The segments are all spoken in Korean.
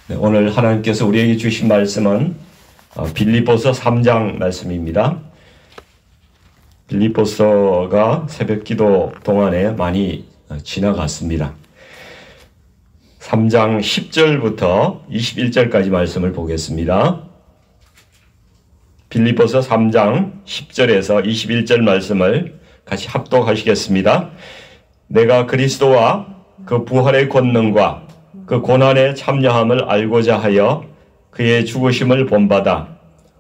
네, 오늘 하나님께서 우리에게 주신 말씀은 빌립보서 3장 말씀입니다. 빌립보서가 새벽기도 동안에 많이 지나갔습니다. 3장 10절부터 21절까지 말씀을 보겠습니다. 빌립보서 3장 10절에서 21절 말씀을 같이 합독하시겠습니다. 내가 그리스도와 그 부활의 권능과 그 고난의 참여함을 알고자 하여 그의 죽으심을 본받아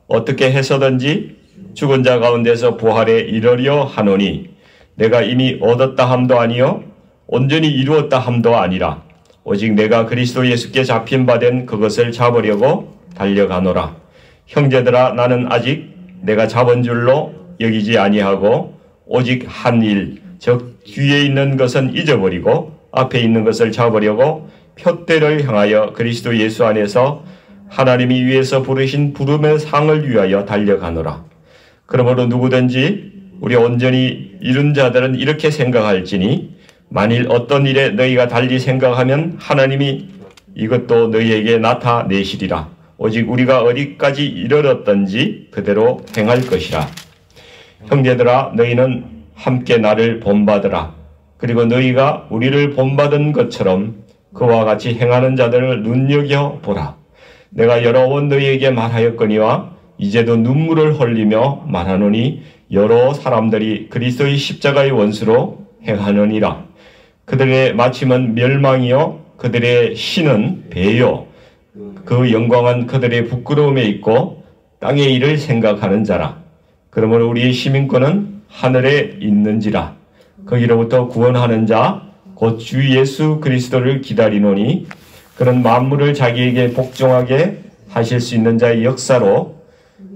어떻게 해서든지 죽은 자 가운데서 부활에 이르려 하노니 내가 이미 얻었다 함도 아니요 온전히 이루었다 함도 아니라 오직 내가 그리스도 예수께 잡힌 바 된 그것을 잡으려고 달려가노라. 형제들아, 나는 아직 내가 잡은 줄로 여기지 아니하고 오직 한 일, 즉 뒤에 있는 것은 잊어버리고 앞에 있는 것을 잡으려고 표대를 향하여 그리스도 예수 안에서 하나님이 위에서 부르신 부름의 상을 위하여 달려가노라. 그러므로 누구든지 우리 온전히 이룬 자들은 이렇게 생각할지니 만일 어떤 일에 너희가 달리 생각하면 하나님이 이것도 너희에게 나타내시리라. 오직 우리가 어디까지 이르렀던지 그대로 행할 것이라. 형제들아, 너희는 함께 나를 본받으라. 그리고 너희가 우리를 본받은 것처럼 그와 같이 행하는 자들을 눈여겨보라. 내가 여러 번 너희에게 말하였거니와 이제도 눈물을 흘리며 말하노니 여러 사람들이 그리스도의 십자가의 원수로 행하느니라. 그들의 마침은 멸망이요 그들의 신은 배요 그 영광은 그들의 부끄러움에 있고 땅의 일을 생각하는 자라. 그러므로 우리의 시민권은 하늘에 있는지라. 거기로부터 구원하는 자 곧 주 예수 그리스도를 기다리노니 그는 만물을 자기에게 복종하게 하실 수 있는 자의 역사로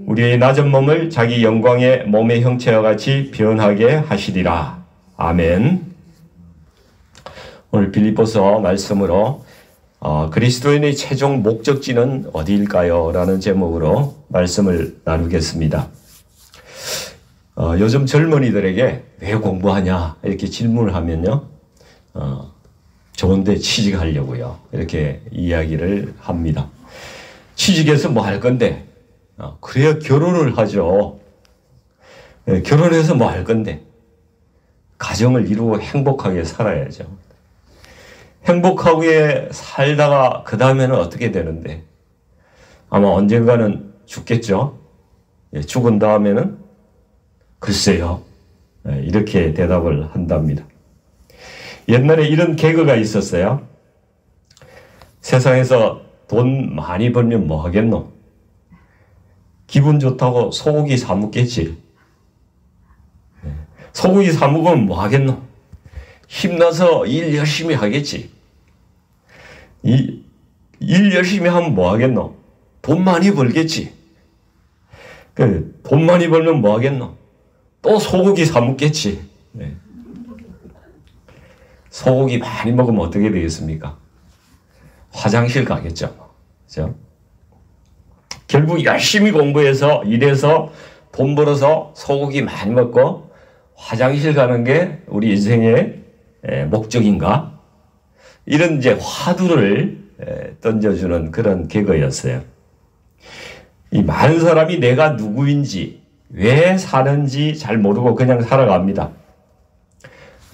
우리의 낮은 몸을 자기 영광의 몸의 형체와 같이 변하게 하시리라. 아멘. 오늘 빌립보서 말씀으로 그리스도인의 최종 목적지는 어디일까요? 라는 제목으로 말씀을 나누겠습니다. 요즘 젊은이들에게 왜 공부하냐 이렇게 질문을 하면요. 좋은데 취직하려고요. 이렇게 이야기를 합니다. 취직해서 뭐 할 건데? 그래야 결혼을 하죠. 결혼해서 뭐 할 건데? 가정을 이루고 행복하게 살아야죠. 행복하게 살다가 그 다음에는 어떻게 되는데? 아마 언젠가는 죽겠죠. 죽은 다음에는 글쎄요. 이렇게 대답을 한답니다. 옛날에 이런 개그가 있었어요. 세상에서 돈 많이 벌면 뭐 하겠노? 기분 좋다고 소고기 사 먹겠지. 소고기 사 먹으면 뭐 하겠노? 힘나서 일 열심히 하겠지. 일 열심히 하면 뭐 하겠노? 돈 많이 벌겠지. 돈 많이 벌면 뭐 하겠노? 또 소고기 사 먹겠지. 소고기 많이 먹으면 어떻게 되겠습니까? 화장실 가겠죠. 그죠? 결국 열심히 공부해서 일해서 돈 벌어서 소고기 많이 먹고 화장실 가는 게 우리 인생의 목적인가? 이런 이제 화두를 던져주는 그런 개그였어요. 이 많은 사람이 내가 누구인지 왜 사는지 잘 모르고 그냥 살아갑니다.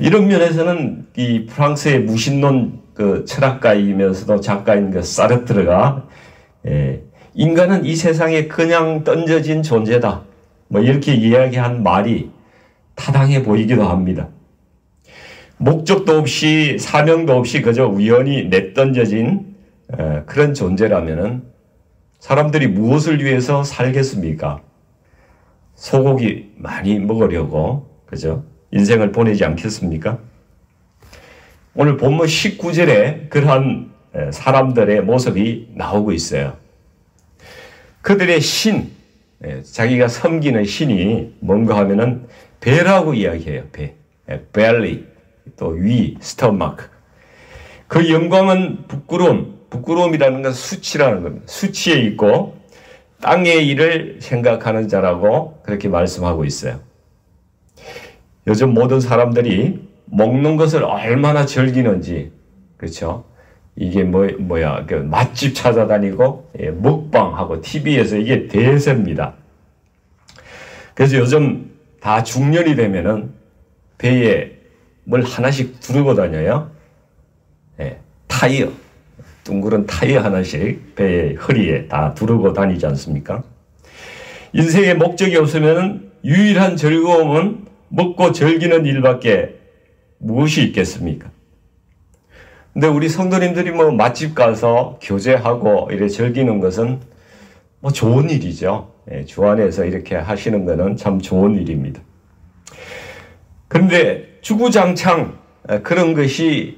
이런 면에서는 이 프랑스의 무신론 그 철학가이면서도 작가인 그 사르트르가 인간은 이 세상에 그냥 던져진 존재다. 뭐 이렇게 이야기한 말이 타당해 보이기도 합니다. 목적도 없이 사명도 없이 그저 우연히 내던져진 그런 존재라면은 사람들이 무엇을 위해서 살겠습니까? 소고기 많이 먹으려고, 그죠? 인생을 보내지 않겠습니까? 오늘 본문 19절에 그러한 사람들의 모습이 나오고 있어요. 그들의 신, 자기가 섬기는 신이 뭔가 하면은 배라고 이야기해요. 배, belly, 또 위, stomach. 그 영광은 부끄러움이라는 건 수치라는 겁니다. 수치에 있고 땅의 일을 생각하는 자라고 그렇게 말씀하고 있어요. 요즘 모든 사람들이 먹는 것을 얼마나 즐기는지, 그렇죠? 이게 그 맛집 찾아다니고, 예, 먹방하고 TV에서 이게 대세입니다. 그래서 요즘 다 중년이 되면은 배에 뭘 하나씩 두르고 다녀요. 예, 타이어. 둥그런 타이어 하나씩 배에, 허리에 다 두르고 다니지 않습니까? 인생의 목적이 없으면 유일한 즐거움은 먹고 즐기는 일밖에 무엇이 있겠습니까? 근데 우리 성도님들이 뭐 맛집 가서 교제하고 이렇게 즐기는 것은 뭐 좋은 일이죠. 예, 주 안에서 이렇게 하시는 것은 참 좋은 일입니다. 그런데 주구장창 그런 것이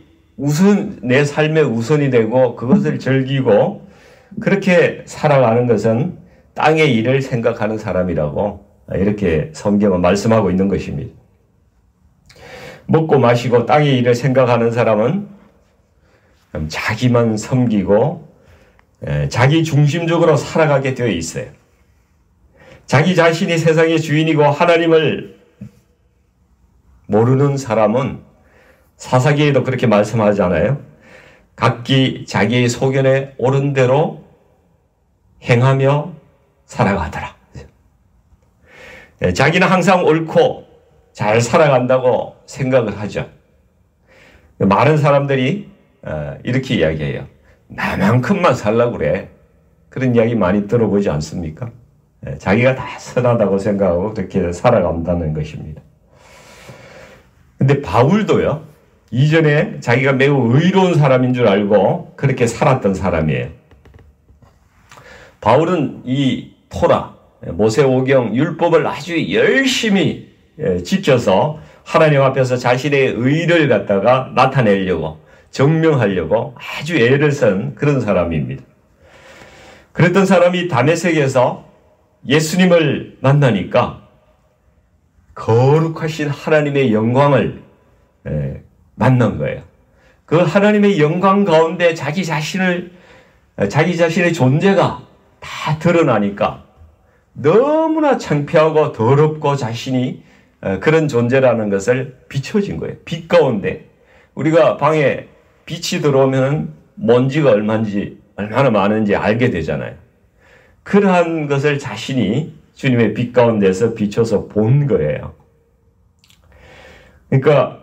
내 삶의 우선이 되고 그것을 즐기고 그렇게 살아가는 것은 땅의 일을 생각하는 사람이라고 이렇게 성경은 말씀하고 있는 것입니다. 먹고 마시고 땅의 일을 생각하는 사람은 자기만 섬기고 자기 중심적으로 살아가게 되어 있어요. 자기 자신이 세상의 주인이고 하나님을 모르는 사람은 사사기에도 그렇게 말씀하잖아요. 각기 자기의 소견에 옳은 대로 행하며 살아가더라. 자기는 항상 옳고 잘 살아간다고 생각을 하죠. 많은 사람들이 이렇게 이야기해요. 나만큼만 살라고 그래. 그런 이야기 많이 들어보지 않습니까? 자기가 다 선하다고 생각하고 그렇게 살아간다는 것입니다. 근데 바울도요, 이전에 자기가 매우 의로운 사람인 줄 알고 그렇게 살았던 사람이에요. 바울은 이 토라, 모세오경, 율법을 아주 열심히 지켜서 하나님 앞에서 자신의 의를 갖다가 나타내려고, 증명하려고 아주 애를 쓴 그런 사람입니다. 그랬던 사람이 다메섹에서 예수님을 만나니까 거룩하신 하나님의 영광을 만난 거예요. 그 하나님의 영광 가운데 자기 자신의 존재가 다 드러나니까 너무나 창피하고 더럽고 자신이 그런 존재라는 것을 비춰진 거예요. 빛 가운데 우리가 방에 빛이 들어오면 먼지가 얼마나 많은지 알게 되잖아요. 그러한 것을 자신이 주님의 빛 가운데서 비춰서 본 거예요. 그러니까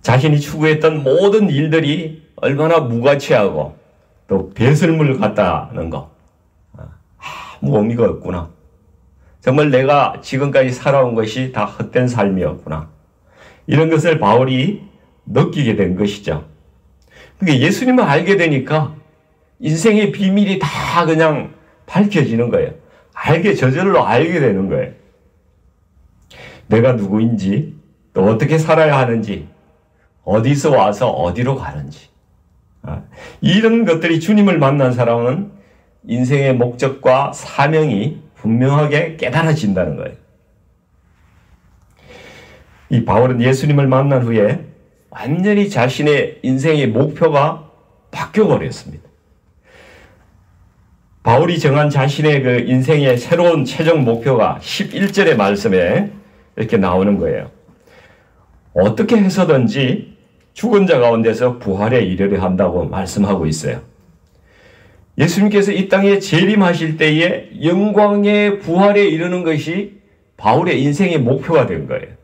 자신이 추구했던 모든 일들이 얼마나 무가치하고 또 배설물 같다는 거, 아무 의미가 없구나. 정말 내가 지금까지 살아온 것이 다 헛된 삶이었구나. 이런 것을 바울이 느끼게 된 것이죠. 그러니까 예수님을 알게 되니까 인생의 비밀이 다 그냥 밝혀지는 거예요. 저절로 알게 되는 거예요. 내가 누구인지, 또 어떻게 살아야 하는지, 어디서 와서 어디로 가는지. 이런 것들이 주님을 만난 사람은 인생의 목적과 사명이 분명하게 깨달아진다는 거예요. 이 바울은 예수님을 만난 후에 완전히 자신의 인생의 목표가 바뀌어버렸습니다. 바울이 정한 자신의 그 인생의 새로운 최종 목표가 11절의 말씀에 이렇게 나오는 거예요. 어떻게 해서든지 죽은 자 가운데서 부활에 이르려 한다고 말씀하고 있어요. 예수님께서 이 땅에 재림하실 때에 영광의 부활에 이르는 것이 바울의 인생의 목표가 된 거예요.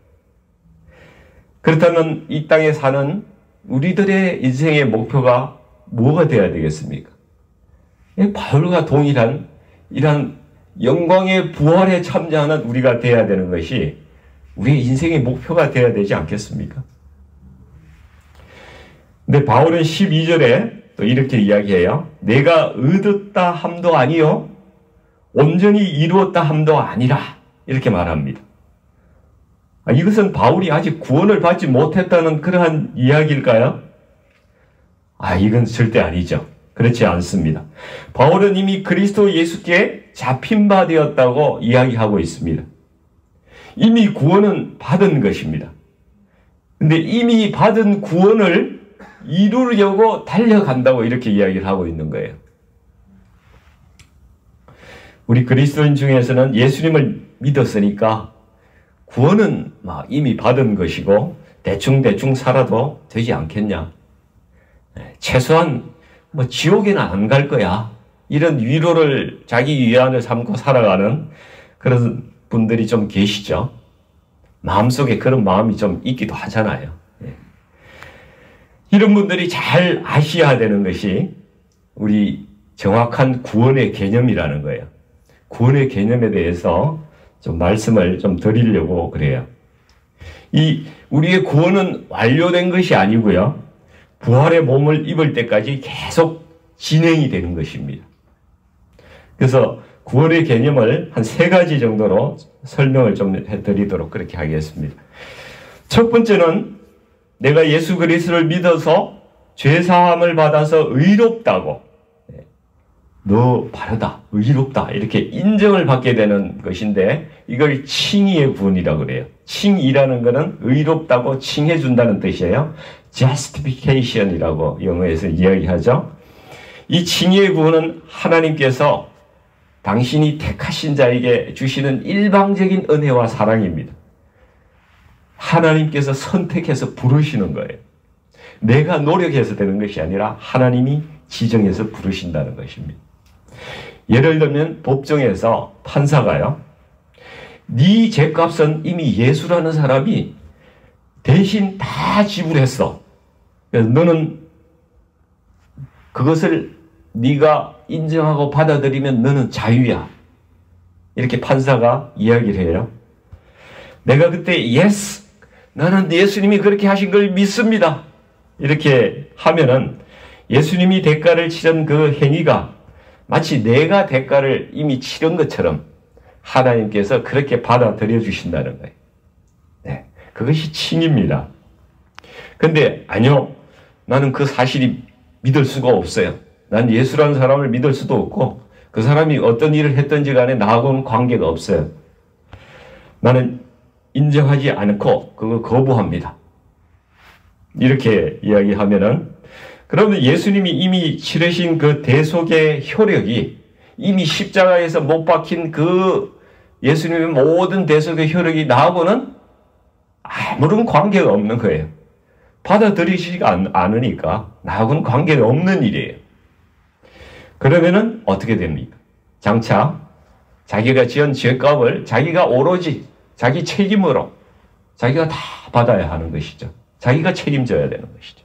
그렇다면 이 땅에 사는 우리들의 인생의 목표가 뭐가 되어야 되겠습니까? 바울과 동일한 이러한 영광의 부활에 참여하는 우리가 되어야 되는 것이 우리의 인생의 목표가 되어야 되지 않겠습니까? 근데 바울은 12절에 또 이렇게 이야기해요. 내가 얻었다 함도 아니요 온전히 이루었다 함도 아니라 이렇게 말합니다. 이것은 바울이 아직 구원을 받지 못했다는 그러한 이야기일까요? 이건 절대 아니죠. 그렇지 않습니다. 바울은 이미 그리스도 예수께 잡힌 바 되었다고 이야기하고 있습니다. 이미 구원은 받은 것입니다. 근데 이미 받은 구원을 이루려고 달려간다고 이렇게 이야기를 하고 있는 거예요. 우리 그리스도인 중에서는 예수님을 믿었으니까 구원은 이미 받은 것이고 대충 살아도 되지 않겠냐. 최소한 뭐 지옥에는 안 갈 거야. 이런 위로를 자기 위안을 삼고 살아가는 그런 분들이 좀 계시죠. 마음속에 그런 마음이 좀 있기도 하잖아요. 이런 분들이 잘 아셔야 되는 것이 우리 정확한 구원의 개념이라는 거예요. 구원의 개념에 대해서 좀 말씀을 좀 드리려고 그래요. 우리의 구원은 완료된 것이 아니고요. 부활의 몸을 입을 때까지 계속 진행이 되는 것입니다. 그래서 구원의 개념을 한 3가지 정도로 설명을 좀 해드리도록 그렇게 하겠습니다. 첫 번째는 내가 예수 그리스도를 믿어서 죄사함을 받아서 의롭다고, 너 바르다, 의롭다 이렇게 인정을 받게 되는 것인데 이걸 칭의의 구원이라고 그래요. 칭의라는 것은 의롭다고 칭해준다는 뜻이에요. justification이라고 영어에서 이야기하죠. 이 칭의의 구원은 하나님께서 당신이 택하신 자에게 주시는 일방적인 은혜와 사랑입니다. 하나님께서 선택해서 부르시는 거예요. 내가 노력해서 되는 것이 아니라 하나님이 지정해서 부르신다는 것입니다. 예를 들면 법정에서 판사가요, 네 죄값은 이미 예수라는 사람이 대신 다 지불했어. 그래서 너는 그것을 네가 인정하고 받아들이면 너는 자유야. 이렇게 판사가 이야기를 해요. 내가 그때 yes, 나는 예수님이 그렇게 하신 걸 믿습니다. 이렇게 하면은 예수님이 대가를 치른 그 행위가 마치 내가 대가를 이미 치른 것처럼 하나님께서 그렇게 받아들여 주신다는 거예요. 네, 그것이 칭입니다. 근데 아니요, 나는 그 사실이 믿을 수가 없어요. 난 예수라는 사람을 믿을 수도 없고 그 사람이 어떤 일을 했든지 간에 나하고는 관계가 없어요. 나는 인정하지 않고 그걸 거부합니다. 이렇게 이야기하면은, 그러면 예수님이 이미 치르신 그 대속의 효력이, 이미 십자가에서 못 박힌 그 예수님의 모든 대속의 효력이 나하고는 아무런 관계가 없는 거예요. 받아들이지가 않으니까 나하고는 관계가 없는 일이에요. 그러면은 어떻게 됩니까? 장차 자기가 지은 죄값을 자기가 오로지 자기 책임으로 자기가 다 받아야 하는 것이죠. 자기가 책임져야 되는 것이죠.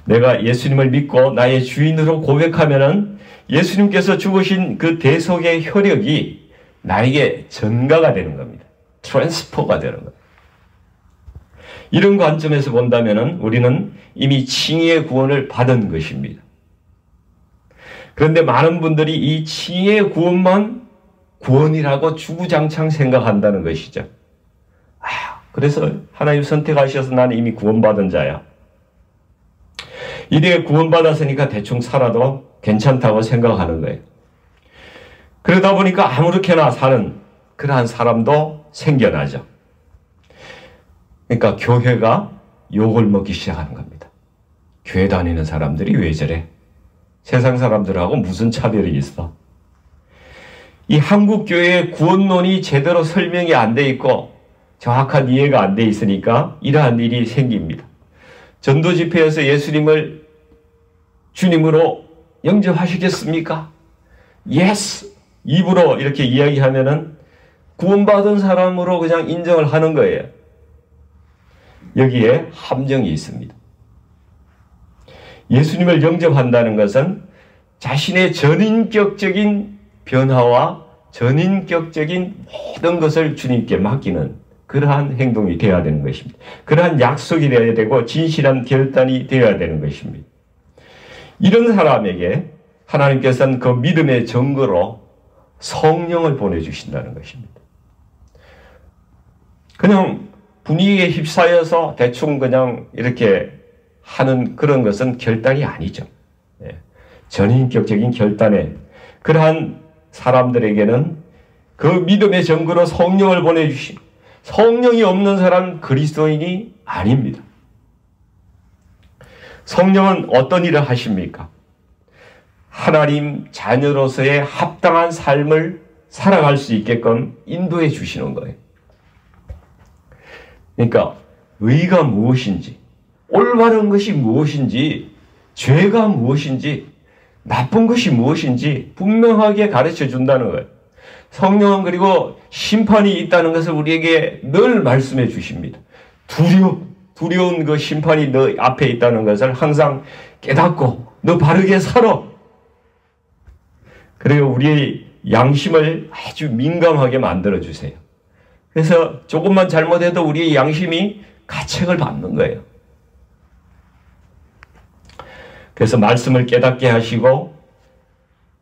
내가 예수님을 믿고 나의 주인으로 고백하면은 예수님께서 죽으신 그 대속의 효력이 나에게 전가가 되는 겁니다. 트랜스퍼가 되는 겁니다. 이런 관점에서 본다면은 우리는 이미 칭의의 구원을 받은 것입니다. 그런데 많은 분들이 이 칭의의 구원만 구원이라고 주구장창 생각한다는 것이죠. 그래서 하나님 선택하셔서 나는 이미 구원받은 자야. 이래 구원받았으니까 대충 살아도 괜찮다고 생각하는 거예요. 그러다 보니까 아무렇게나 사는 그러한 사람도 생겨나죠. 그러니까 교회가 욕을 먹기 시작하는 겁니다. 교회 다니는 사람들이 왜 저래? 세상 사람들하고 무슨 차별이 있어? 이 한국 교회의 구원론이 제대로 설명이 안 돼 있고 정확한 이해가 안 돼 있으니까 이러한 일이 생깁니다. 전도 집회에서 예수님을 주님으로 영접하시겠습니까? Yes! 입으로 이렇게 이야기하면은 구원받은 사람으로 그냥 인정을 하는 거예요. 여기에 함정이 있습니다. 예수님을 영접한다는 것은 자신의 전인격적인 변화와 전인격적인 모든 것을 주님께 맡기는 그러한 행동이 되어야 되는 것입니다. 그러한 약속이 되어야 되고 진실한 결단이 되어야 되는 것입니다. 이런 사람에게 하나님께서는 그 믿음의 증거로 성령을 보내주신다는 것입니다. 그냥 분위기에 휩싸여서 대충 그냥 이렇게 하는 그런 것은 결단이 아니죠. 전인격적인 결단에 그러한 사람들에게는 그 믿음의 증거로 성령을 보내주신, 성령이 없는 사람은 그리스도인이 아닙니다. 성령은 어떤 일을 하십니까? 하나님 자녀로서의 합당한 삶을 살아갈 수 있게끔 인도해 주시는 거예요. 그러니까 의가 무엇인지, 올바른 것이 무엇인지, 죄가 무엇인지, 나쁜 것이 무엇인지 분명하게 가르쳐 준다는 거예요. 성령은 그리고 심판이 있다는 것을 우리에게 늘 말씀해 주십니다. 두려운 그 심판이 너 앞에 있다는 것을 항상 깨닫고 너 바르게 살아. 그리고 우리의 양심을 아주 민감하게 만들어 주세요. 그래서 조금만 잘못해도 우리의 양심이 가책을 받는 거예요. 그래서 말씀을 깨닫게 하시고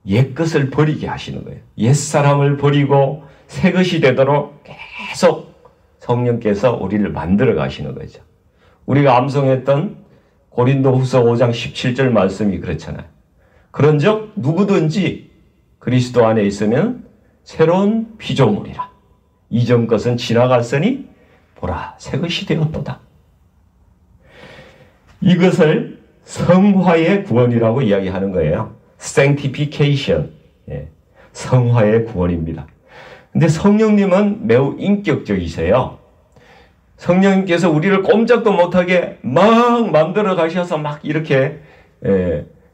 옛것을 버리게 하시는 거예요. 옛사람을 버리고 새것이 되도록 계속 성령께서 우리를 만들어 가시는 거죠. 우리가 암송했던 고린도후서 5장 17절 말씀이 그렇잖아요. 그런즉 누구든지 그리스도 안에 있으면 새로운 피조물이라. 이전 것은 지나갔으니 보라 새것이 되었도다. 이것을 성화의 구원이라고 이야기하는 거예요. sanctification. 성화의 구원입니다. 근데 성령님은 매우 인격적이세요. 성령님께서 우리를 꼼짝도 못하게 막 만들어 가셔서 막 이렇게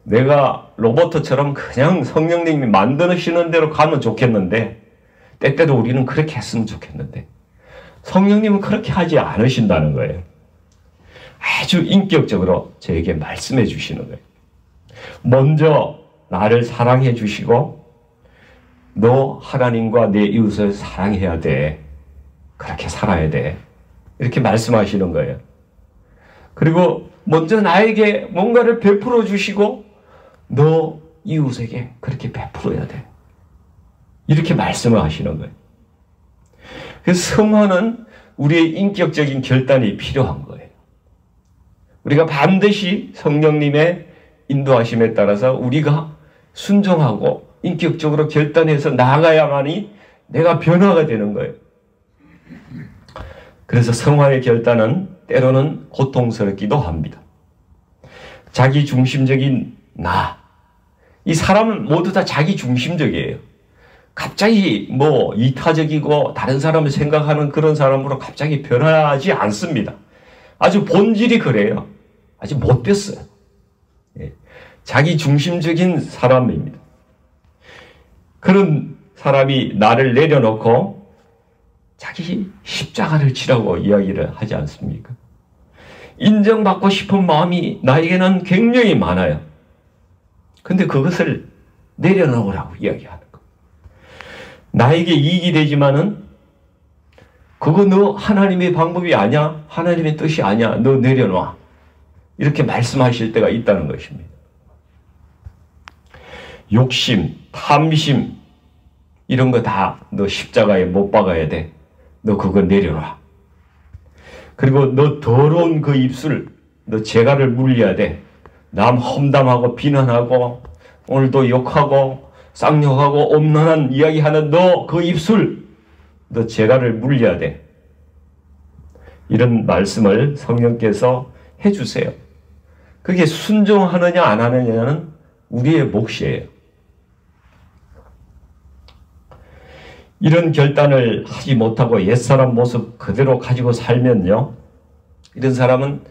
내가 로봇처럼 그냥 성령님이 만드시는 대로 가면 좋겠는데 때때로 우리는 그렇게 했으면 좋겠는데 성령님은 그렇게 하지 않으신다는 거예요. 아주 인격적으로 저에게 말씀해 주시는 거예요. 먼저 나를 사랑해 주시고 너 하나님과 내 이웃을 사랑해야 돼. 그렇게 살아야 돼. 이렇게 말씀하시는 거예요. 그리고 먼저 나에게 뭔가를 베풀어 주시고 너 이웃에게 그렇게 베풀어야 돼. 이렇게 말씀을 하시는 거예요. 그래서 성화는 우리의 인격적인 결단이 필요한 거예요. 우리가 반드시 성령님의 인도하심에 따라서 우리가 순종하고 인격적으로 결단해서 나아가야만이 내가 변화가 되는 거예요. 그래서 성화의 결단은 때로는 고통스럽기도 합니다. 자기 중심적인 나. 이 사람은 모두 다 자기 중심적이에요. 갑자기 이타적이고 다른 사람을 생각하는 그런 사람으로 갑자기 변하지 않습니다. 아주 본질이 그래요. 아주 못됐어요. 자기 중심적인 사람입니다. 그런 사람이 나를 내려놓고 자기 십자가를 지라고 이야기를 하지 않습니까? 인정받고 싶은 마음이 나에게는 굉장히 많아요. 근데 그것을 내려놓으라고 이야기하는 거. 나에게 이익이 되지만은 그거 너 하나님의 방법이 아니야? 하나님의 뜻이 아니야? 너 내려놔. 이렇게 말씀하실 때가 있다는 것입니다. 욕심, 탐심 이런 거 다 너 십자가에 못 박아야 돼. 너 그거 내려놔. 그리고 너 더러운 그 입술, 너 재갈을 물려야 돼. 남 험담하고 비난하고 오늘도 욕하고 쌍욕하고 엄란한 이야기하는 너 그 입술, 너 재갈을 물려야 돼. 이런 말씀을 성령께서 해주세요. 그게 순종하느냐 안 하느냐는 우리의 몫이에요. 이런 결단을 하지 못하고 옛사람 모습 그대로 가지고 살면요. 이런 사람은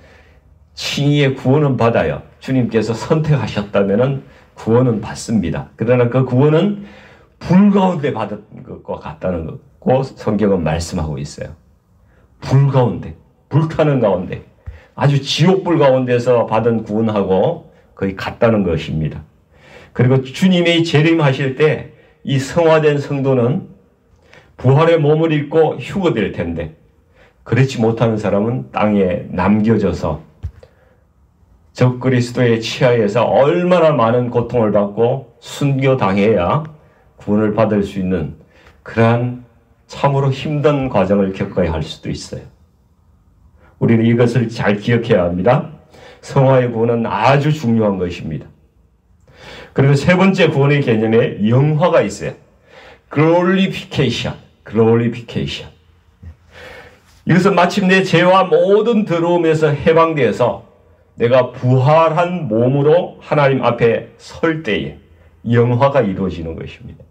칭의의 구원은 받아요. 주님께서 선택하셨다면 구원은 받습니다. 그러나 그 구원은 불 가운데 받은 것과 같다는 거 성경은 말씀하고 있어요. 불 가운데, 불타는 가운데, 아주 지옥불 가운데서 받은 구원하고 거의 같다는 것입니다. 그리고 주님이 재림하실 때 이 성화된 성도는 부활의 몸을 입고 휴거될 텐데 그렇지 못하는 사람은 땅에 남겨져서 적그리스도의 치하에서 얼마나 많은 고통을 받고 순교당해야 구원을 받을 수 있는 그러한 참으로 힘든 과정을 겪어야 할 수도 있어요. 우리는 이것을 잘 기억해야 합니다. 성화의 구원은 아주 중요한 것입니다. 그리고 세 번째 구원의 개념에 영화가 있어요. glorification. 이것은 마침내 죄와 모든 더러움에서 해방되어서 내가 부활한 몸으로 하나님 앞에 설 때에 영화가 이루어지는 것입니다.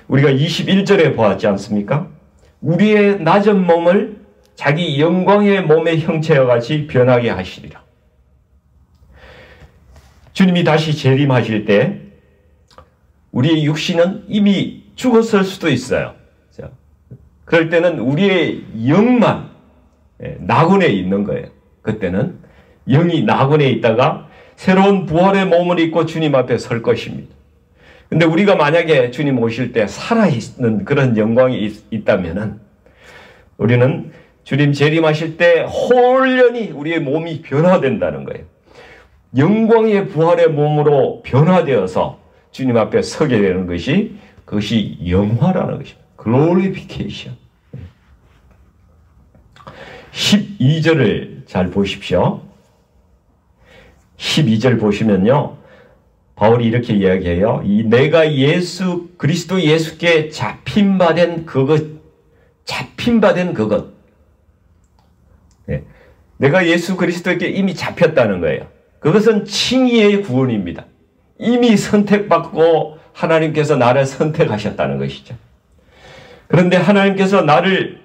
우리가 21절에 보았지 않습니까? 우리의 낮은 몸을 자기 영광의 몸의 형체와 같이 변하게 하시리라. 주님이 다시 재림하실 때 우리의 육신은 이미 죽었을 수도 있어요. 그럴 때는 우리의 영만 낙원에 있는 거예요. 그때는 영이 낙원에 있다가 새로운 부활의 몸을 입고 주님 앞에 설 것입니다. 근데 우리가 만약에 주님 오실 때 살아있는 그런 영광이 있다면은 우리는 주님 재림하실 때 홀연히 우리의 몸이 변화된다는 거예요. 영광의 부활의 몸으로 변화되어서 주님 앞에 서게 되는 것이 그것이 영화라는 것입니다. 글로리피케이션. 12절을 잘 보십시오. 12절 보시면요. 바울이 이렇게 이야기해요. 내가 그리스도 예수께 잡힌바된 그것. 네. 내가 예수 그리스도에게 이미 잡혔다는 거예요. 그것은 칭의의 구원입니다. 이미 선택받고 하나님께서 나를 선택하셨다는 것이죠. 그런데 하나님께서 나를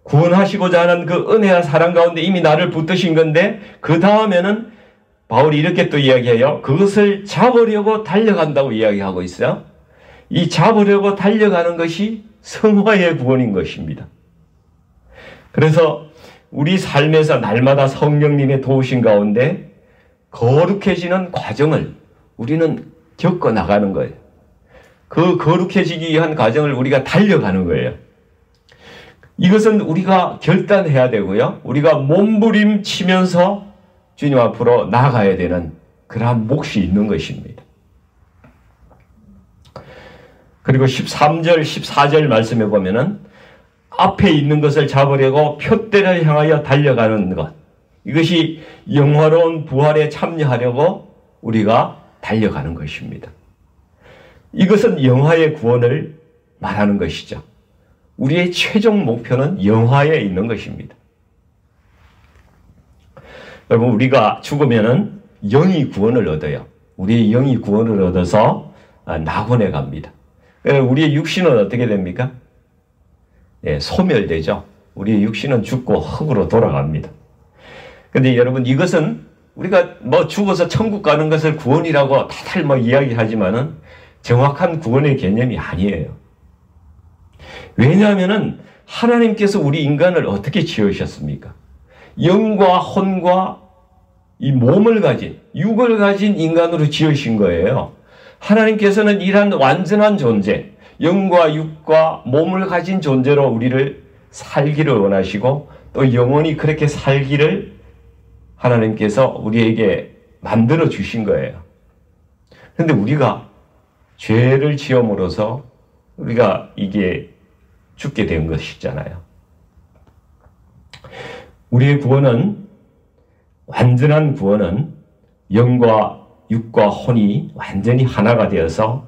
구원하시고자 하는 그 은혜와 사랑 가운데 이미 나를 붙드신 건데 그 다음에는 바울이 이렇게 또 이야기해요. 그것을 잡으려고 달려간다고 이야기하고 있어요. 이 잡으려고 달려가는 것이 성화의 구원인 것입니다. 그래서 우리 삶에서 날마다 성령님의 도우신 가운데 거룩해지는 과정을 우리는 겪어 나가는 거예요. 그 거룩해지기 위한 과정을 우리가 달려가는 거예요. 이것은 우리가 결단해야 되고요. 우리가 몸부림치면서 주님 앞으로 나아가야 되는 그러한 몫이 있는 것입니다. 그리고 13절, 14절 말씀해 보면은 앞에 있는 것을 잡으려고 표대를 향하여 달려가는 것. 이것이 영화로운 부활에 참여하려고 우리가 달려가는 것입니다. 이것은 영화의 구원을 말하는 것이죠. 우리의 최종 목표는 영화에 있는 것입니다. 여러분, 우리가 죽으면은 영이 구원을 얻어요. 우리의 영이 구원을 얻어서 낙원에 갑니다. 우리의 육신은 어떻게 됩니까? 예, 소멸되죠. 우리의 육신은 죽고 흙으로 돌아갑니다. 근데 여러분, 이것은 우리가 죽어서 천국 가는 것을 구원이라고 다들 이야기하지만은 정확한 구원의 개념이 아니에요. 왜냐하면은 하나님께서 우리 인간을 어떻게 지으셨습니까? 영과 혼과 이 몸을 가진, 육을 가진 인간으로 지으신 거예요. 하나님께서는 이러한 완전한 존재, 영과 육과 몸을 가진 존재로 우리를 살기를 원하시고 또 영원히 그렇게 살기를 하나님께서 우리에게 만들어 주신 거예요. 그런데 우리가 죄를 지음으로써 우리가 이게 죽게 된 것이잖아요. 우리의 구원은, 완전한 구원은 영과 육과 혼이 완전히 하나가 되어서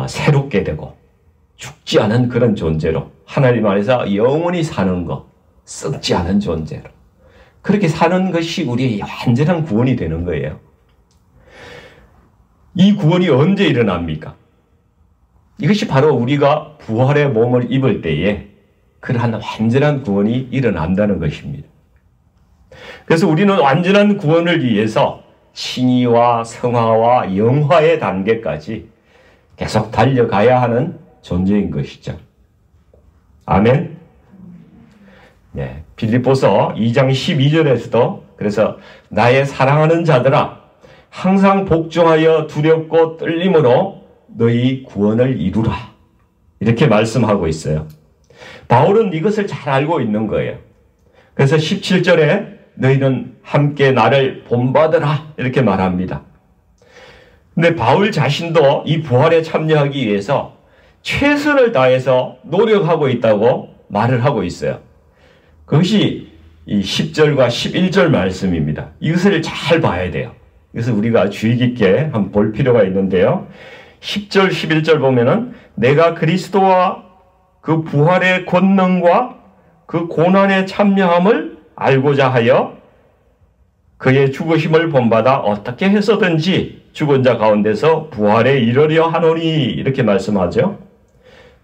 새롭게 되고 죽지 않은 그런 존재로 하나님 안에서 영원히 사는 것, 썩지 않은 존재로 그렇게 사는 것이 우리의 완전한 구원이 되는 거예요. 이 구원이 언제 일어납니까? 이것이 바로 우리가 부활의 몸을 입을 때에 그러한 완전한 구원이 일어난다는 것입니다. 그래서 우리는 완전한 구원을 위해서 칭의와 성화와 영화의 단계까지 계속 달려가야 하는 존재인 것이죠. 아멘. 네, 빌립보서 2장 12절에서도 그래서 나의 사랑하는 자들아 항상 복종하여 두렵고 떨림으로 너희 구원을 이루라. 이렇게 말씀하고 있어요. 바울은 이것을 잘 알고 있는 거예요. 그래서 17절에 너희는 함께 나를 본받으라 이렇게 말합니다. 근데 바울 자신도 이 부활에 참여하기 위해서 최선을 다해서 노력하고 있다고 말을 하고 있어요. 그것이 이 10절과 11절 말씀입니다. 이것을 잘 봐야 돼요. 그래서 우리가 주의 깊게 한번 볼 필요가 있는데요. 10절, 11절 보면은 내가 그리스도와 그 부활의 권능과 그 고난에 참여함을 알고자 하여 그의 죽으심을 본받아 어떻게 해서든지 죽은 자 가운데서 부활에 이르려 하노니 이렇게 말씀하죠.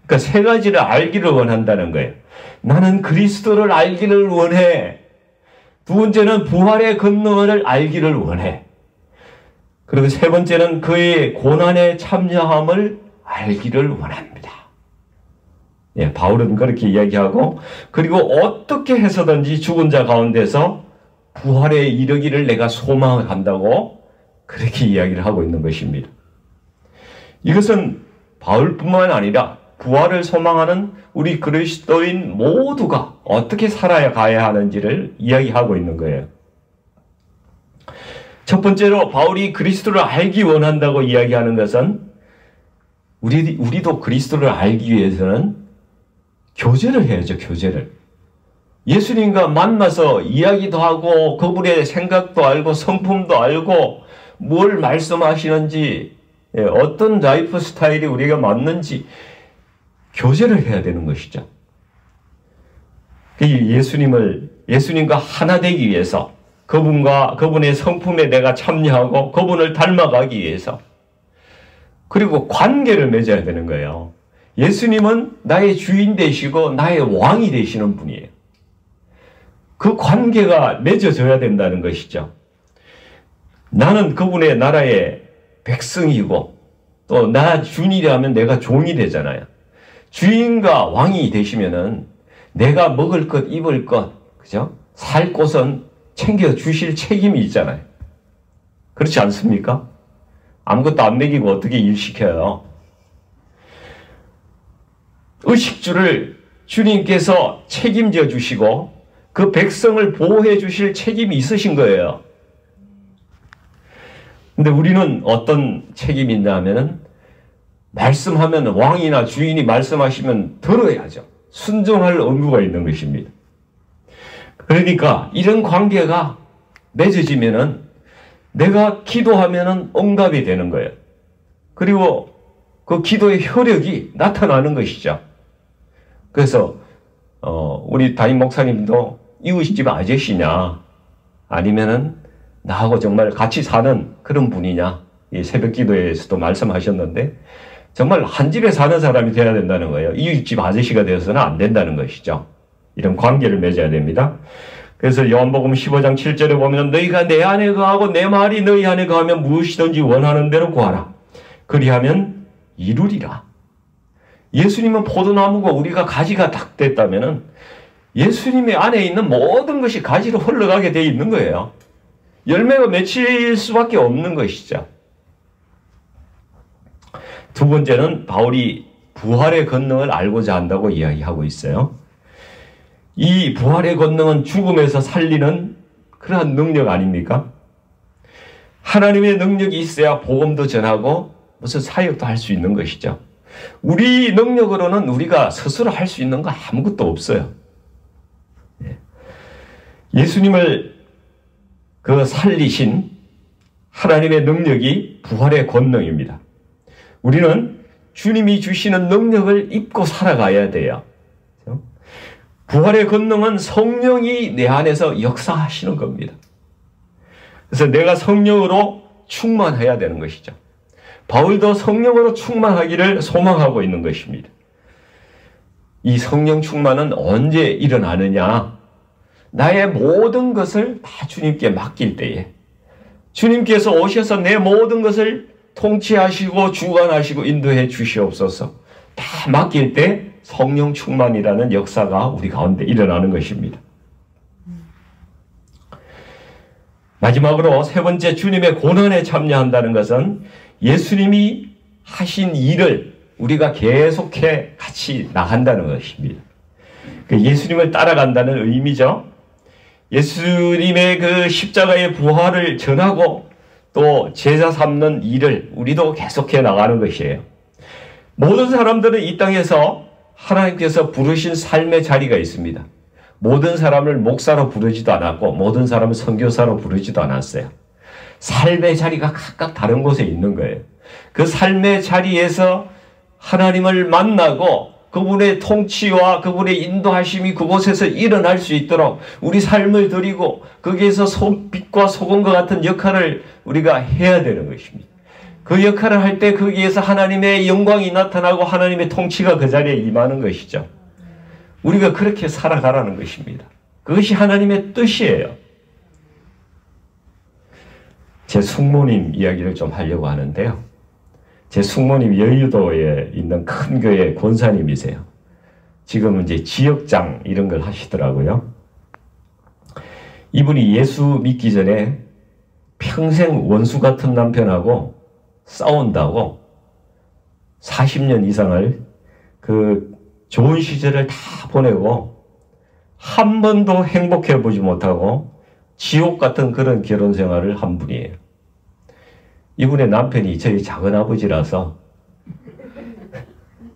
그러니까 세 가지를 알기를 원한다는 거예요. 나는 그리스도를 알기를 원해. 두 번째는 부활의 권능을 알기를 원해. 그리고 세 번째는 그의 고난에 참여함을 알기를 원합니다. 예, 바울은 그렇게 이야기하고, 그리고 어떻게 해서든지 죽은 자 가운데서 부활에 이르기를 내가 소망한다고 그렇게 이야기를 하고 있는 것입니다. 이것은 바울뿐만 아니라 부활을 소망하는 우리 그리스도인 모두가 어떻게 살아야 가야 하는지를 이야기하고 있는 거예요. 첫 번째로 바울이 그리스도를 알기 원한다고 이야기하는 것은 우리도 그리스도를 알기 위해서는 교제를 해야죠. 교제를. 예수님과 만나서 이야기도 하고 그분의 생각도 알고 성품도 알고 뭘 말씀하시는지 어떤 라이프 스타일이 우리가 맞는지 교제를 해야 되는 것이죠. 예수님과 하나 되기 위해서 그분의 성품에 내가 참여하고 그분을 닮아가기 위해서 그리고 관계를 맺어야 되는 거예요. 예수님은 나의 주인 되시고 나의 왕이 되시는 분이에요. 그 관계가 맺어져야 된다는 것이죠. 나는 그분의 나라의 백성이고 또 나 주인이라면 내가 종이 되잖아요. 주인과 왕이 되시면은 내가 먹을 것, 입을 것, 그죠? 살 곳은 챙겨 주실 책임이 있잖아요. 그렇지 않습니까? 아무것도 안 먹이고 어떻게 일 시켜요? 의식주를 주님께서 책임져 주시고 그 백성을 보호해 주실 책임이 있으신 거예요. 근데 우리는 어떤 책임이 있냐 하면은 말씀하면 왕이나 주인이 말씀하시면 들어야죠. 순종할 의무가 있는 것입니다. 그러니까 이런 관계가 맺어지면은 내가 기도하면은 응답이 되는 거예요. 그리고 그 기도의 효력이 나타나는 것이죠. 그래서 우리 담임 목사님도 이웃집 아저씨냐 아니면은 나하고 정말 같이 사는 그런 분이냐 이 새벽 기도에서도 말씀하셨는데 정말 한 집에 사는 사람이 되어야 된다는 거예요. 이웃집 아저씨가 되어서는 안 된다는 것이죠. 이런 관계를 맺어야 됩니다. 그래서 요한복음 15장 7절에 보면 너희가 내 안에 거하고 내 말이 너희 안에 거하면 무엇이든지 원하는 대로 구하라. 그리하면 이루리라. 예수님은 포도나무고 우리가 가지가 딱 됐다면은 예수님의 안에 있는 모든 것이 가지로 흘러가게 되어 있는 거예요. 열매가 맺힐 수밖에 없는 것이죠. 두 번째는 바울이 부활의 권능을 알고자 한다고 이야기하고 있어요. 이 부활의 권능은 죽음에서 살리는 그러한 능력 아닙니까? 하나님의 능력이 있어야 복음도 전하고 무슨 사역도 할 수 있는 것이죠. 우리 능력으로는 우리가 스스로 할 수 있는 거 아무것도 없어요. 예수님을 살리신 하나님의 능력이 부활의 권능입니다. 우리는 주님이 주시는 능력을 입고 살아가야 돼요. 부활의 권능은 성령이 내 안에서 역사하시는 겁니다. 그래서 내가 성령으로 충만해야 되는 것이죠. 바울도 성령으로 충만하기를 소망하고 있는 것입니다. 이 성령 충만은 언제 일어나느냐? 나의 모든 것을 다 주님께 맡길 때에 주님께서 오셔서 내 모든 것을 통치하시고 주관하시고 인도해 주시옵소서 다 맡길 때 성령 충만이라는 역사가 우리 가운데 일어나는 것입니다. 마지막으로 세 번째 주님의 고난에 참여한다는 것은 예수님이 하신 일을 우리가 계속해 같이 나간다는 것입니다. 예수님을 따라간다는 의미죠. 예수님의 그 십자가의 부활을 전하고 또 제자 삼는 일을 우리도 계속해 나가는 것이에요. 모든 사람들은 이 땅에서 하나님께서 부르신 삶의 자리가 있습니다. 모든 사람을 목사로 부르지도 않았고 모든 사람을 선교사로 부르지도 않았어요. 삶의 자리가 각각 다른 곳에 있는 거예요. 그 삶의 자리에서 하나님을 만나고 그분의 통치와 그분의 인도하심이 그곳에서 일어날 수 있도록 우리 삶을 드리고 거기에서 빛과 소금과 같은 역할을 우리가 해야 되는 것입니다. 그 역할을 할 때 거기에서 하나님의 영광이 나타나고 하나님의 통치가 그 자리에 임하는 것이죠. 우리가 그렇게 살아가라는 것입니다. 그것이 하나님의 뜻이에요. 제 숙모님 이야기를 좀 하려고 하는데요. 제 숙모님 여의도에 있는 큰 교회 권사님이세요. 지금은 이제 지역장 이런 걸 하시더라고요. 이분이 예수 믿기 전에 평생 원수 같은 남편하고 싸운다고 40년 이상을 그 좋은 시절을 다 보내고 한 번도 행복해 보지 못하고 지옥 같은 그런 결혼 생활을 한 분이에요. 이분의 남편이 저희 작은아버지라서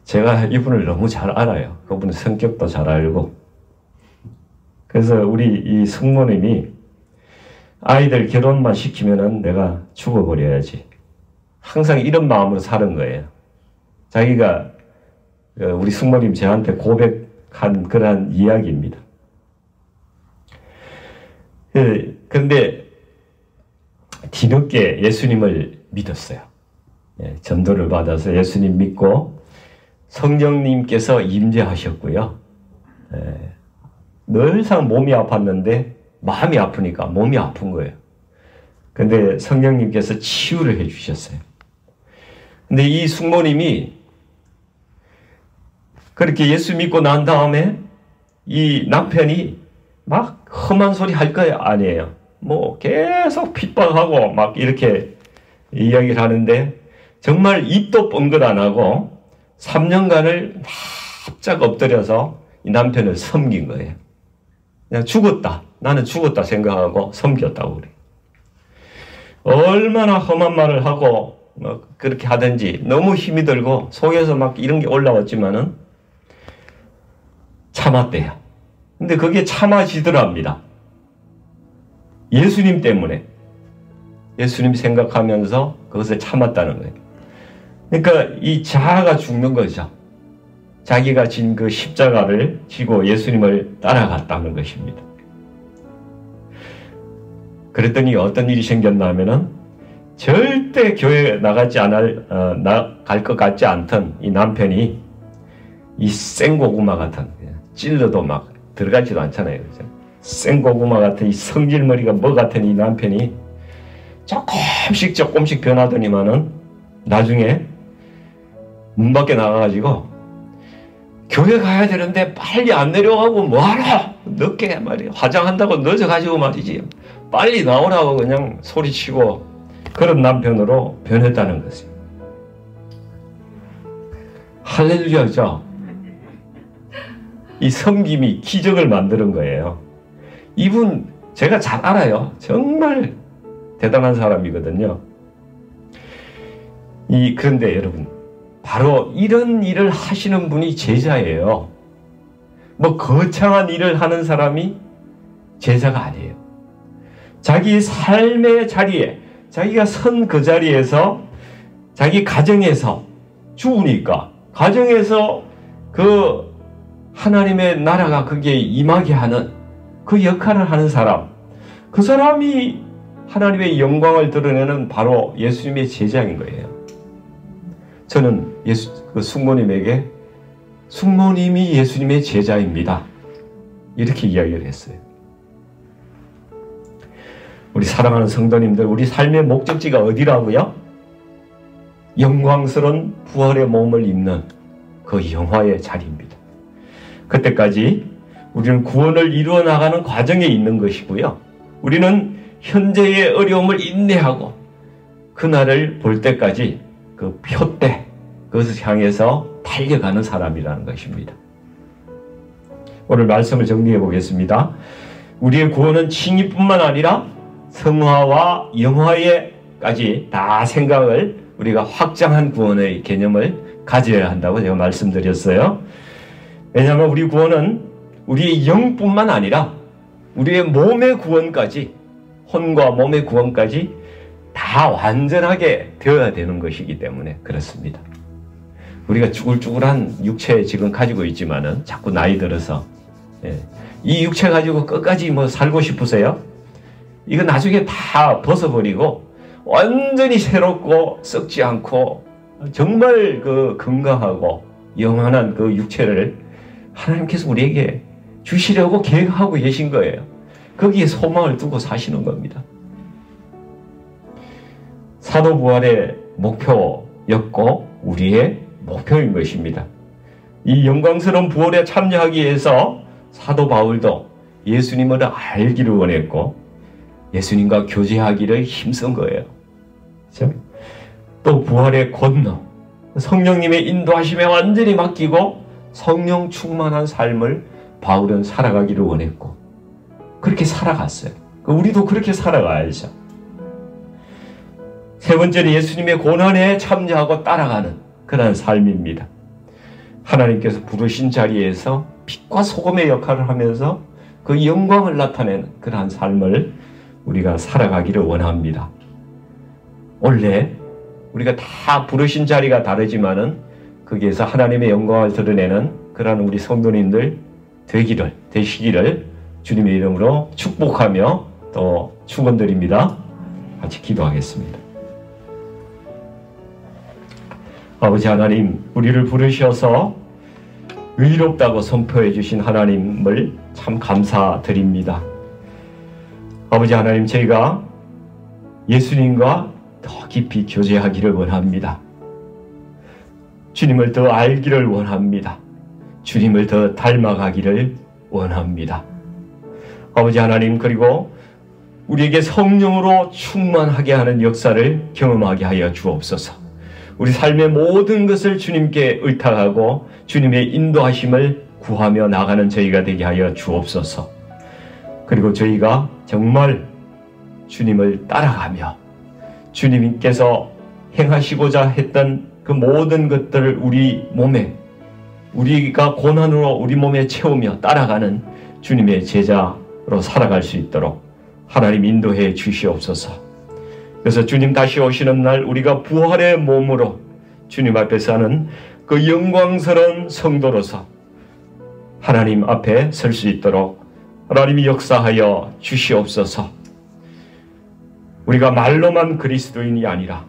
제가 이분을 너무 잘 알아요. 그분의 성격도 잘 알고. 그래서 우리 이 숙모님이 아이들 결혼만 시키면은 내가 죽어버려야지. 항상 이런 마음으로 사는 거예요. 자기가 우리 숙모님 저한테 고백한 그러한 이야기입니다. 그런데 뒤늦게 예수님을 믿었어요. 전도를 받아서 예수님 믿고 성령님께서 임재하셨고요. 늘상 몸이 아팠는데 마음이 아프니까 몸이 아픈 거예요. 근데 성령님께서 치유를 해주셨어요. 근데 이 숙모님이 그렇게 예수 믿고 난 다음에 이 남편이 막 험한 소리 할 거 아니에요. 뭐 계속 핍박하고 막 이렇게 이야기를 하는데 정말 입도 뻥긋 안 하고 3년간을 납작 엎드려서 이 남편을 섬긴 거예요. 그냥 죽었다. 나는 죽었다 생각하고 섬겼다고 그래. 얼마나 험한 말을 하고 뭐 그렇게 하든지 너무 힘이 들고 속에서 막 이런 게 올라왔지만은 참았대요. 근데 그게 참아지더랍니다. 예수님 때문에. 예수님 생각하면서 그것을 참았다는 거예요. 그러니까 이 자아가 죽는 거죠. 자기가 진 그 십자가를 지고 예수님을 따라갔다는 것입니다. 그랬더니 어떤 일이 생겼나 하면은 절대 교회 나갈 것 같지 않던 이 남편이 이 생고구마 같은, 찔러도 막 들어가지도 않잖아요. 그죠? 생고구마 같은 이 성질머리가 뭐 같은 이 남편이 조금씩 변하더니만은 나중에 문 밖에 나가가지고 교회 가야 되는데 빨리 안 내려가고 뭐하러 늦게 말이야. 화장한다고 늦어가지고 말이지. 빨리 나오라고 그냥 소리치고 그런 남편으로 변했다는 것이에요. 할렐루야죠. 이 섬김이 기적을 만드는 거예요. 이분 제가 잘 알아요. 정말 대단한 사람이거든요. 그런데 여러분 바로 이런 일을 하시는 분이 제자예요. 뭐 거창한 일을 하는 사람이 제자가 아니에요. 자기 삶의 자리에 자기가 선 그 자리에서 자기 가정에서 죽으니까 가정에서 그 하나님의 나라가 거기에 임하게 하는 그 역할을 하는 사람, 그 사람이 하나님의 영광을 드러내는 바로 예수님의 제자인 거예요. 저는 그 숙모님에게 숙모님이 예수님의 제자입니다. 이렇게 이야기를 했어요. 우리 사랑하는 성도님들, 우리 삶의 목적지가 어디라고요? 영광스러운 부활의 몸을 입는 그 영화의 자리입니다. 그때까지 우리는 구원을 이루어 나가는 과정에 있는 것이고요. 우리는 현재의 어려움을 인내하고 그날을 볼 때까지 그 표대, 그것을 향해서 달려가는 사람이라는 것입니다. 오늘 말씀을 정리해 보겠습니다. 우리의 구원은 칭의뿐만 아니라 성화와 영화에까지 다 생각을 우리가 확장한 구원의 개념을 가져야 한다고 제가 말씀드렸어요. 왜냐하면 우리 구원은 우리의 영뿐만 아니라 우리의 몸의 구원까지, 혼과 몸의 구원까지 다 완전하게 되어야 되는 것이기 때문에 그렇습니다. 우리가 쭈글쭈글한 육체 지금 가지고 있지만은 자꾸 나이 들어서 이 육체 가지고 끝까지 뭐 살고 싶으세요? 이거 나중에 다 벗어버리고 완전히 새롭고 썩지 않고 정말 그 건강하고 영원한 그 육체를 하나님께서 우리에게 주시려고 계획하고 계신 거예요. 거기에 소망을 두고 사시는 겁니다. 사도 부활의 목표였고 우리의 목표인 것입니다. 이 영광스러운 부활에 참여하기 위해서 사도 바울도 예수님을 알기를 원했고 예수님과 교제하기를 힘쓴 거예요. 그렇죠? 또 부활의 권능, 성령님의 인도하심에 완전히 맡기고 성령 충만한 삶을 바울은 살아가기를 원했고 그렇게 살아갔어요. 우리도 그렇게 살아가야죠. 세 번째는 예수님의 고난에 참여하고 따라가는 그런 삶입니다. 하나님께서 부르신 자리에서 빛과 소금의 역할을 하면서 그 영광을 나타내는 그러한 삶을 우리가 살아가기를 원합니다. 원래 우리가 다 부르신 자리가 다르지만은 거기에서 하나님의 영광을 드러내는 그러한 우리 성도님들 되시기를 주님의 이름으로 축복하며 또 축원드립니다. 같이 기도하겠습니다. 아버지 하나님, 우리를 부르셔서 의롭다고 선포해 주신 하나님을 참 감사드립니다. 아버지 하나님, 저희가 예수님과 더 깊이 교제하기를 원합니다. 주님을 더 알기를 원합니다. 주님을 더 닮아가기를 원합니다. 아버지 하나님, 그리고 우리에게 성령으로 충만하게 하는 역사를 경험하게 하여 주옵소서. 우리 삶의 모든 것을 주님께 의탁하고 주님의 인도하심을 구하며 나가는 저희가 되게 하여 주옵소서. 그리고 저희가 정말 주님을 따라가며 주님께서 행하시고자 했던 그 모든 것들을 우리가 고난으로 우리 몸에 채우며 따라가는 주님의 제자로 살아갈 수 있도록 하나님 인도해 주시옵소서. 그래서 주님 다시 오시는 날 우리가 부활의 몸으로 주님 앞에 사는 그 영광스러운 성도로서 하나님 앞에 설 수 있도록 하나님이 역사하여 주시옵소서. 우리가 말로만 그리스도인이 아니라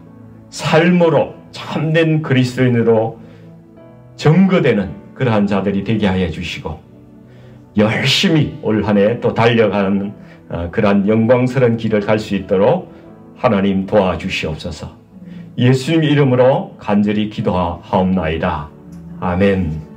삶으로 참된 그리스도인으로 증거되는 그러한 자들이 되게 하여 주시고 열심히 올 한 해 또 달려가는 그러한 영광스러운 길을 갈 수 있도록 하나님 도와주시옵소서. 예수님 이름으로 간절히 기도하옵나이다. 아멘.